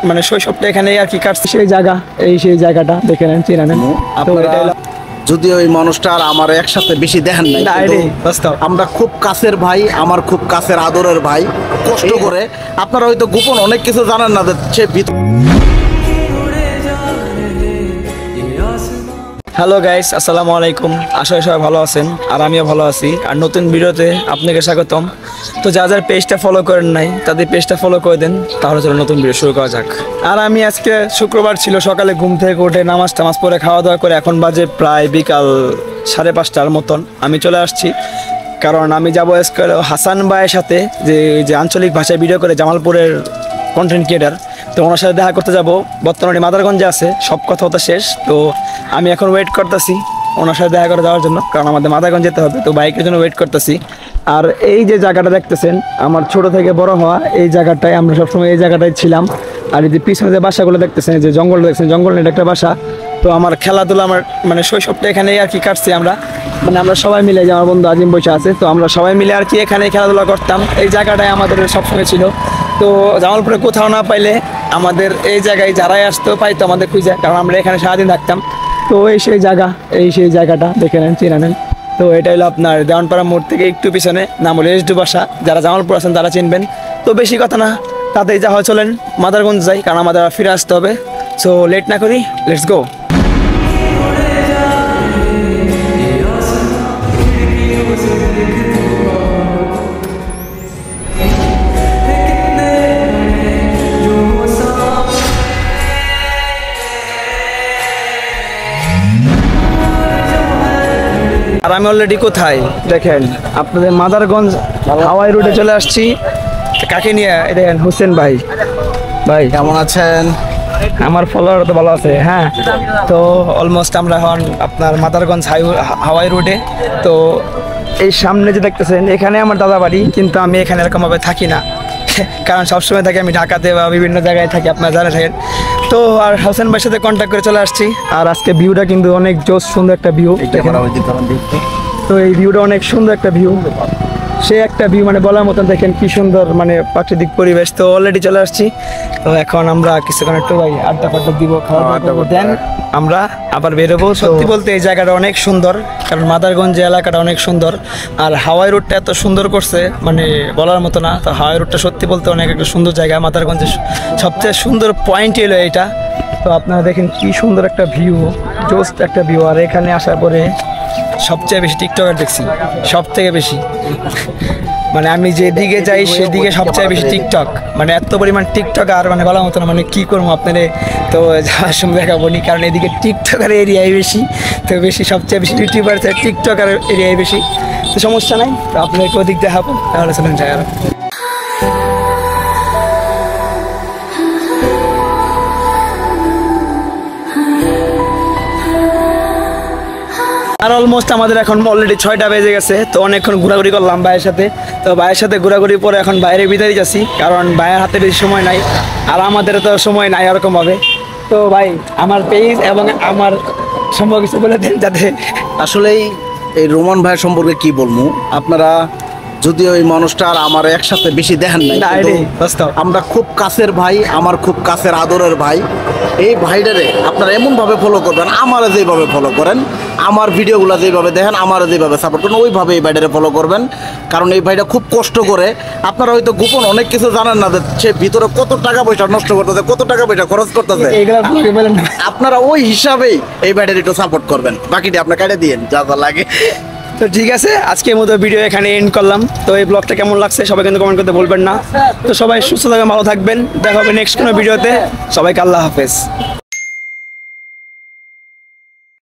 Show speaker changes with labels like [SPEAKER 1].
[SPEAKER 1] মানে শৈশবটা এখানেই আর কি কাটছে, সেই জায়গা সেই জায়গাটা দেখে নেন, চিনে নেন।
[SPEAKER 2] যদিও এই মানুষটা আর আমার একসাথে বেশি দেখেন নাই, আমরা খুব কাছের ভাই, আমার খুব কাছের আদরের ভাই। কষ্ট করে আপনারা হয়তো গোপন অনেক কিছু জানেন না, সে
[SPEAKER 1] হ্যালো গাইস, আসসালামু আলাইকুম। আশা করি সবাই ভালো আছেন আর আমিও ভালো আছি। আর নতুন ভিডিওতে আপনাকে স্বাগতম। তো যাদের পেজটা ফলো করেন নাই তাদের পেজটা ফলো করে দেন, তাহলে চলো নতুন ভিডিও শুরু করা যাক। আর আমি আজকে শুক্রবার ছিল, সকালে ঘুম থেকে উঠে নামাজ টামাজ পরে খাওয়া দাওয়া করে এখন বাজে প্রায় বিকাল 5:30টার মতন আমি চলে আসছি। কারণ আমি যাবো হাসান ভাইয়ের সাথে, যে আঞ্চলিক ভাষায় ভিডিও করে জামালপুরের কন্টেন্ট ক্রিয়েটার। তো ওনার সাথে দেখা করতে যাব। বর্তমানে মাদারগঞ্জে আছে, সব কথা শেষ। তো আমি এখন ওয়েট করতেছি ওনার সাথে দেখা করে যাওয়ার জন্য, কারণ আমাদের মাদারগঞ্জ যেতে হবে। তো বাইকের জন্য ওয়েট করতেছি। আর এই যে জায়গাটা দেখতেছেন, আমার ছোট থেকে বড় হওয়া এই জায়গাটায়, আমরা সবসময় এই জায়গাটায় ছিলাম। আর এই যে পিছনে যে বাসাগুলো দেখতেছেন, যে জঙ্গলটা দেখছেন, জঙ্গল নেই একটা বাসা। তো আমার খেলাধুলা, আমার মানে শৈশবটা এখানেই আর কি কাটছি আমরা। মানে আমরা সবাই মিলে, যে আমার বন্ধু আজিম বসে আছে, তো আমরা সবাই মিলে আর কি এখানে খেলাধুলা করতাম। এই জায়গাটায় আমাদের সবসময় ছিল। তো জামালপুরে কোথাও না পাইলে আমাদের এই জায়গায় যারাই আসতো পাইতো আমাদের খুঁজে, কারণ আমরা এখানে সারাদিন থাকতাম। তো সেই জায়গাটা দেখে নেন, চিনে নেন। তো এটা হলো আপনার দেওয়ানপাড়া মোড় থেকে একটু পিছনে, নাম হলো এসডু বাসা। যারা জামালপুর আছেন তারা চিনবেন। তো বেশি কথা না, তাতেই যা হয় চলেন মাদারগঞ্জ যাই, কারণ আমাদের ফিরে আসতে হবে। সো লেট না করি, লেটস গো। আর আমি অলরেডি কোথায় দেখেন, আপনাদের মাদারগঞ্জ হাওয়াই রোডে চলে আসছি। কাকে নিয়ে? দেখেন হোসেন ভাই। ভাই
[SPEAKER 2] কেমন আছেন?
[SPEAKER 1] আমার ফলোয়ার তো ভালো আছে। হ্যাঁ, তো অলমোস্ট আমরা এখন আপনার মাদারগঞ্জ হাওয়াই রোডে। তো এই সামনে যে দেখতেছেন, এখানে আমার দাদা বাড়ি, কিন্তু আমি এখানে এরকমভাবে থাকি না, কারণ সবসময় থাকি আমি ঢাকাতে বা বিভিন্ন জায়গায় থাকি, আপনারা জানে থাকেন। তো আর হোসেন ভাইয়ের সাথে কন্ট্যাক্ট করে চলে আসছি। আর আজকে ভিউটা কিন্তু অনেক জোস, সুন্দর একটা ভিউ। তো এই ভিউটা অনেক সুন্দর একটা ভিউ, সে একটা ভিউ মানে বলার মতন। দেখেন কি সুন্দর মানে প্রাকৃতিক পরিবেশ। তো অলরেডি চলে আসছি। তো এখন আমরা কিছুক্ষণ একটু ভাই আড্ডা ফাড্ডা দিব, খাওয়া দাওয়া দেন আমরা আবার বেরোবো। সত্যি বলতে এই জায়গাটা অনেক সুন্দর, কারণ মাদারগঞ্জ এলাকাটা অনেক সুন্দর। আর হাওয়াই রোডটা এত সুন্দর করছে, মানে বলার মতো না। তো হাওয়াই রোডটা সত্যি বলতে অনেক একটা সুন্দর জায়গা। মাদারগঞ্জের সবচেয়ে সুন্দর পয়েন্ট এলো এইটা। তো আপনারা দেখেন কি সুন্দর একটা ভিউ, জোস একটা ভিউ। আর এখানে আসার পরে সবচেয়ে বেশি টিকটকার দেখছি, সব থেকে বেশি। মানে আমি যেদিকে যাই সেদিকে সবচেয়ে বেশি টিকটক, মানে এত পরিমাণ টিকটক। আর মানে বলার মতো না, মানে কী করবো আপনাদের তো যাওয়ার সময় দেখাবো নি, কারণ এদিকে টিকটকার এরিয়ায় বেশি। তো বেশি সবচেয়ে বেশি ইউটিউবার টিকটকার এরিয়ায় বেশি। তো সমস্যা নাই, তো আপনাকে ওদিক দেখাবো, তাহলে চলেন যাই। আর অলমোস্ট আমাদের এখন অলরেডি 6টা বেজে গেছে। তো অনেকক্ষণ ঘোরাঘুরি করলাম ভাইয়ের সাথে। তো ভাইয়ের সাথে ঘোরাঘুরি পরে এখন বাইরে বিদায় যাচ্ছি, কারণ ভাইয়ের হাতে বেশি সময় নাই, আর আমাদের তো সময় নাই এরকমভাবে। তো ভাই আমার পেজ এবং আমার সম্পর্কে কিছু বলে দেন, যাতে
[SPEAKER 2] আসলেই এই রোমান ভাইয়ের সম্পর্কে কি বলবো। আপনারা যদিও এই মানুষটা আর আমার একসাথে বেশি দেখেন নাই, আমরা খুব কাছের ভাই, আমার খুব কাছের আদরের ভাই। এই ভাইটারে আপনারা এমনভাবে ফলো করবেন, আমারা যেভাবে ফলো করেন, আমার ভিডিওগুলো যেভাবে দেখেন, আমারা যেভাবে সাপোর্ট করেন, ওইভাবে এই ভাইটারে ফলো করবেন। কারণ এই ভাইটা খুব কষ্ট করে, আপনারা হয়তো গোপন অনেক কিছু জানেন না, সে ভিতরে কত টাকা পয়সা নষ্ট করতেছে, কত টাকা পয়সা খরচ করতেছে। আপনারা ওই হিসাবেই এই ভাইটার একটু সাপোর্ট করবেন, বাকিটা আপনার কেটে দিয়েন যা যা লাগে।
[SPEAKER 1] তো ঠিক আছে, আজকের মতো ভিডিও এখানে এন্ড করলাম। তো এই ব্লগটা কেমন লাগছে সবাই কিন্তু কমেন্ট করতে বলবেন না। তো সবাই সুস্থ থাকবেন, ভালো থাকবেন, দেখা হবে নেক্সট কোনো ভিডিওতে। সবাইকে আল্লাহ হাফেজ।